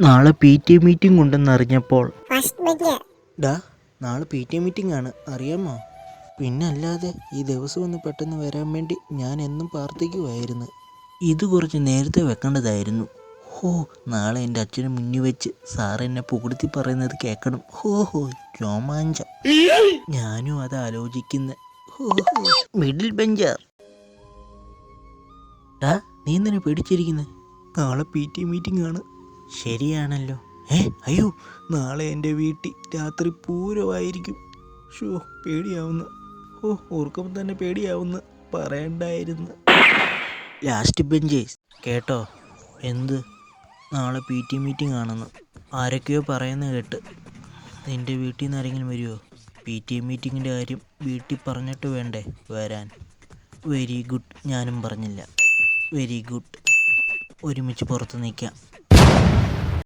നാളെ P T A meeting ഉണ്ടെന്ന് അറിഞ്ഞപ്പോൾ ഡാ നാളെ പി ടി എ മീറ്റിംഗ് ആണ്, അറിയാമോ? പിന്നെ അല്ലാതെ ഈ ദിവസം ഒന്ന് പെട്ടെന്ന് വരാൻ വേണ്ടി ഞാൻ എന്നും പ്രാർത്ഥിക്കുമായിരുന്നു. ഇത് കുറച്ച് നേരത്തെ വെക്കേണ്ടതായിരുന്നു. ഹോ, നാളെ എൻ്റെ അച്ഛന് മുന്നിൽ വെച്ച് സാർ എന്നെ പുകഴ്ത്തി പറയുന്നത് കേൾക്കണം. ഹോ രോമാഞ്ചം. ഞാനും അത് ആലോചിക്കുന്ന. Middle bencher. ഡാ, നീ എന്തിനാ പേടിച്ചിരിക്കുന്നത്? നാളെ പി ടി എ മീറ്റിംഗ് ആണ്. ശരിയാണല്ലോ. അയ്യോ, നാളെ എൻ്റെ വീട്ടിൽ രാത്രി പൂരമായിരിക്കും. ഷോ, പേടിയാവുന്നു. ഓർക്കുമ്പോൾ തന്നെ പേടിയാവുന്നു. പറയണ്ടായിരുന്നു. ലാസ്റ്റ് ബെഞ്ചേഴ്സ് കേട്ടോ? എന്ത്? നാളെ പി ടി എ മീറ്റിംഗ് ആണെന്ന് ആരൊക്കെയോ പറയുന്ന കേട്ട്. നിൻ്റെ വീട്ടിൽ നിന്ന് ആരെങ്കിലും വരുമോ? പി ടി എ മീറ്റിങ്ങിൻ്റെ കാര്യം വീട്ടിൽ പറഞ്ഞിട്ട് വേണ്ടേ വരാൻ? Very good. ഞാനും പറഞ്ഞില്ല. Very good. ഒരുമിച്ച് പുറത്ത് നിൽക്കാം.